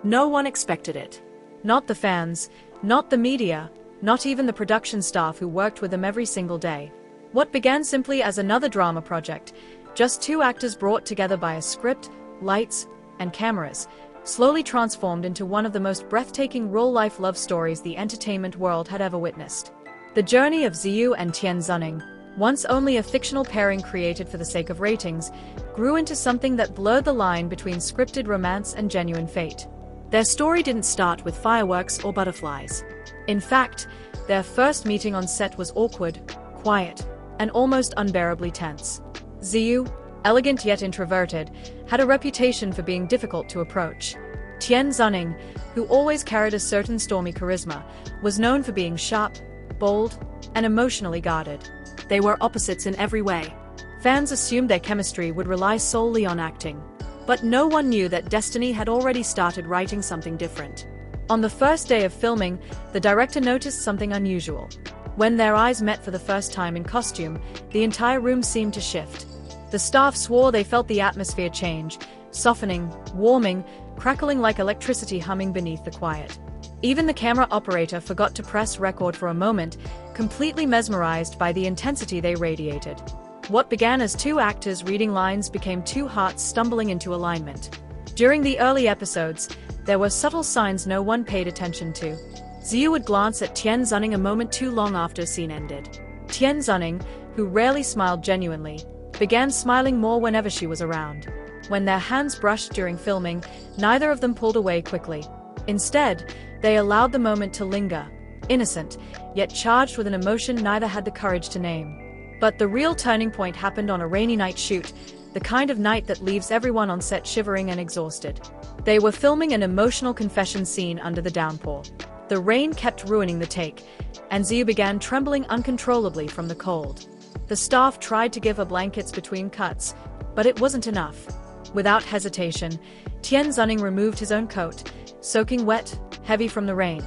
No one expected it. Not the fans, not the media, not even the production staff who worked with them every single day. What began simply as another drama project, just two actors brought together by a script, lights, and cameras, slowly transformed into one of the most breathtaking real-life love stories the entertainment world had ever witnessed. The journey of Ziyu and Tian Xuning, once only a fictional pairing created for the sake of ratings, grew into something that blurred the line between scripted romance and genuine fate. Their story didn't start with fireworks or butterflies. In fact, their first meeting on set was awkward, quiet, and almost unbearably tense. Ziyu, elegant yet introverted, had a reputation for being difficult to approach. Tian Xuning, who always carried a certain stormy charisma, was known for being sharp, bold, and emotionally guarded. They were opposites in every way. Fans assumed their chemistry would rely solely on acting. But no one knew that destiny had already started writing something different. On the first day of filming, the director noticed something unusual. When their eyes met for the first time in costume, the entire room seemed to shift. The staff swore they felt the atmosphere change, softening, warming, crackling like electricity humming beneath the quiet. Even the camera operator forgot to press record for a moment, completely mesmerized by the intensity they radiated. What began as two actors reading lines became two hearts stumbling into alignment. During the early episodes, there were subtle signs no one paid attention to. Ziyu would glance at Tian Xuning a moment too long after a scene ended. Tian Xuning, who rarely smiled genuinely, began smiling more whenever she was around. When their hands brushed during filming, neither of them pulled away quickly. Instead, they allowed the moment to linger, innocent, yet charged with an emotion neither had the courage to name. But the real turning point happened on a rainy night shoot, the kind of night that leaves everyone on set shivering and exhausted. They were filming an emotional confession scene under the downpour. The rain kept ruining the take, and Ziyu began trembling uncontrollably from the cold. The staff tried to give her blankets between cuts, but it wasn't enough. Without hesitation, Tian Xuning removed his own coat, soaking wet, heavy from the rain,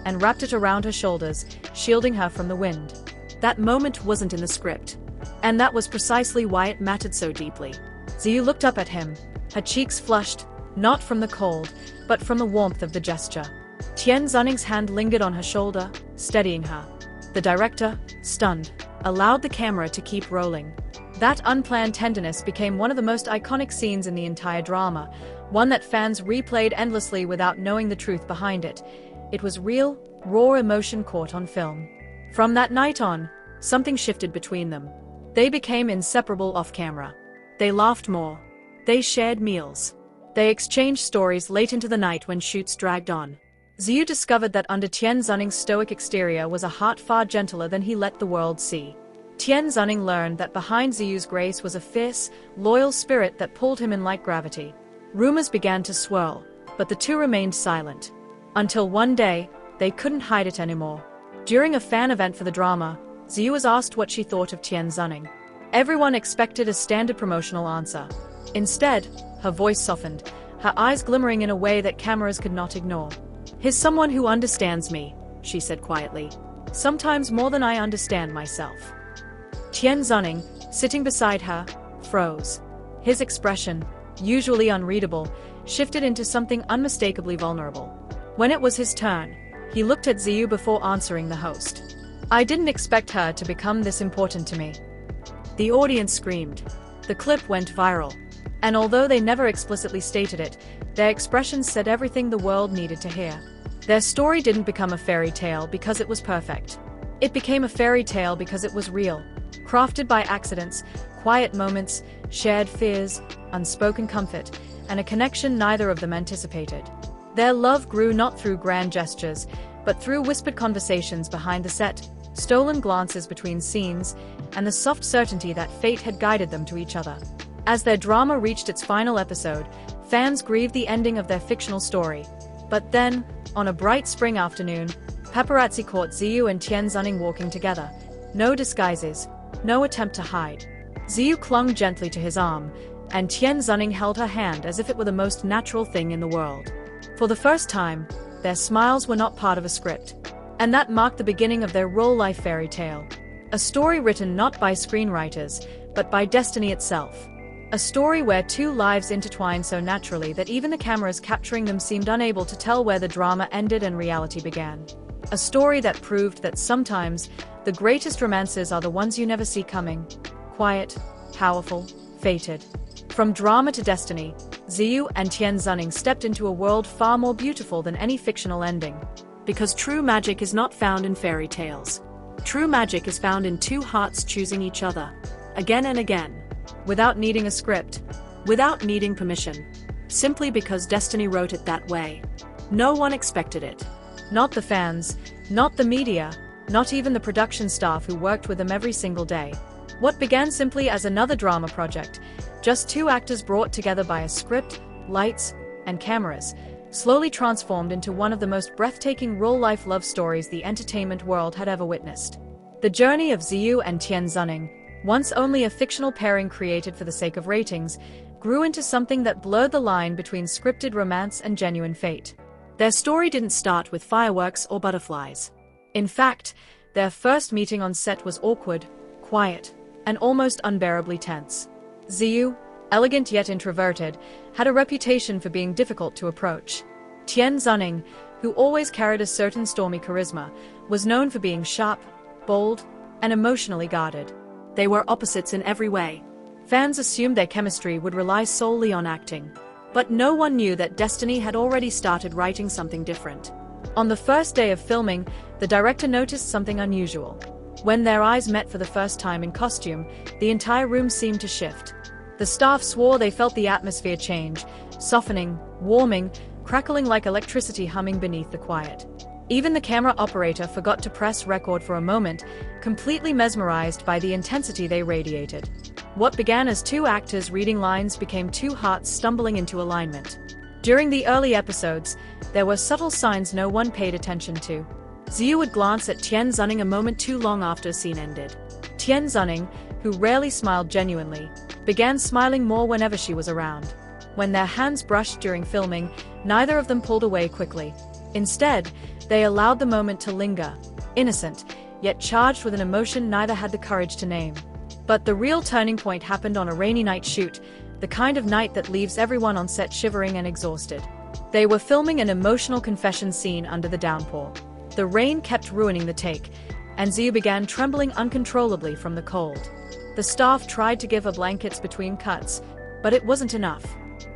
and wrapped it around her shoulders, shielding her from the wind. That moment wasn't in the script, and that was precisely why it mattered so deeply. Ziyu looked up at him, her cheeks flushed, not from the cold, but from the warmth of the gesture. Tian Xuning's hand lingered on her shoulder, steadying her. The director, stunned, allowed the camera to keep rolling. That unplanned tenderness became one of the most iconic scenes in the entire drama, one that fans replayed endlessly without knowing the truth behind it. It was real, raw emotion caught on film. From that night on, something shifted between them. They became inseparable off-camera. They laughed more. They shared meals. They exchanged stories late into the night when shoots dragged on. Ziyu discovered that under Tian Xuning's stoic exterior was a heart far gentler than he let the world see. Tian Xuning learned that behind Ziyu's grace was a fierce, loyal spirit that pulled him in like gravity. Rumors began to swirl, but the two remained silent. Until one day, they couldn't hide it anymore. During a fan event for the drama, Ziyu was asked what she thought of Tian Xuning. Everyone expected a standard promotional answer. Instead, her voice softened, her eyes glimmering in a way that cameras could not ignore. "He's someone who understands me," she said quietly. "Sometimes more than I understand myself." Tian Xuning, sitting beside her, froze. His expression, usually unreadable, shifted into something unmistakably vulnerable. When it was his turn, he looked at Ziyu before answering the host. "I didn't expect her to become this important to me." The audience screamed. The clip went viral. And although they never explicitly stated it, their expressions said everything the world needed to hear. Their story didn't become a fairy tale because it was perfect. It became a fairy tale because it was real, crafted by accidents, quiet moments, shared fears, unspoken comfort, and a connection neither of them anticipated. Their love grew not through grand gestures, but through whispered conversations behind the set, stolen glances between scenes, and the soft certainty that fate had guided them to each other. As their drama reached its final episode, fans grieved the ending of their fictional story. But then, on a bright spring afternoon, paparazzi caught Ziyu and Tian Xuning walking together. No disguises, no attempt to hide. Ziyu clung gently to his arm, and Tian Xuning held her hand as if it were the most natural thing in the world. For the first time, their smiles were not part of a script. And that marked the beginning of their real-life fairy tale. A story written not by screenwriters, but by destiny itself. A story where two lives intertwined so naturally that even the cameras capturing them seemed unable to tell where the drama ended and reality began. A story that proved that sometimes, the greatest romances are the ones you never see coming. Quiet, powerful, fated. From drama to destiny, Ziyu and Tian Xuning stepped into a world far more beautiful than any fictional ending. Because true magic is not found in fairy tales. True magic is found in two hearts choosing each other, again and again. Without needing a script, without needing permission, simply because destiny wrote it that way. No one expected it. Not the fans, not the media, not even the production staff who worked with them every single day. What began simply as another drama project, just two actors brought together by a script, lights, and cameras, slowly transformed into one of the most breathtaking real-life love stories the entertainment world had ever witnessed. The journey of Ziyu and Tian Xuning, once only a fictional pairing created for the sake of ratings, grew into something that blurred the line between scripted romance and genuine fate. Their story didn't start with fireworks or butterflies. In fact, their first meeting on set was awkward, quiet, and almost unbearably tense. Ziyu, elegant yet introverted, had a reputation for being difficult to approach. Tian Xuning, who always carried a certain stormy charisma, was known for being sharp, bold, and emotionally guarded. They were opposites in every way. Fans assumed their chemistry would rely solely on acting. But no one knew that destiny had already started writing something different. On the first day of filming, the director noticed something unusual. When their eyes met for the first time in costume, the entire room seemed to shift. The staff swore they felt the atmosphere change, softening, warming, crackling like electricity humming beneath the quiet. Even the camera operator forgot to press record for a moment, completely mesmerized by the intensity they radiated. What began as two actors reading lines became two hearts stumbling into alignment. During the early episodes, there were subtle signs no one paid attention to. Ziyu would glance at Tian Xuning a moment too long after a scene ended. Tian Xuning, who rarely smiled genuinely, began smiling more whenever she was around. When their hands brushed during filming, neither of them pulled away quickly. Instead, they allowed the moment to linger, innocent, yet charged with an emotion neither had the courage to name. But the real turning point happened on a rainy night shoot, the kind of night that leaves everyone on set shivering and exhausted. They were filming an emotional confession scene under the downpour. The rain kept ruining the take, and Ziyu began trembling uncontrollably from the cold. The staff tried to give her blankets between cuts, but it wasn't enough.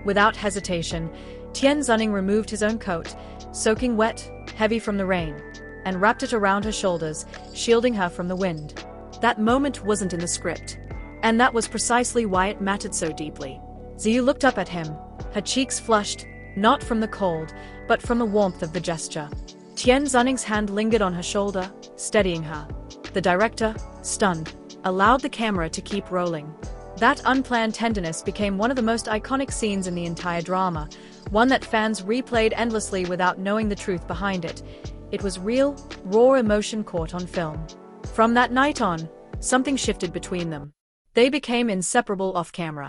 Without hesitation, Tian Xuning removed his own coat, soaking wet, heavy from the rain, and wrapped it around her shoulders, shielding her from the wind. That moment wasn't in the script. And that was precisely why it mattered so deeply. Ziyu looked up at him, her cheeks flushed, not from the cold, but from the warmth of the gesture. Tian Xuning's hand lingered on her shoulder, steadying her. The director, stunned, allowed the camera to keep rolling. That unplanned tenderness became one of the most iconic scenes in the entire drama, one that fans replayed endlessly without knowing the truth behind it. It was real, raw emotion caught on film. From that night on, something shifted between them. They became inseparable off-camera.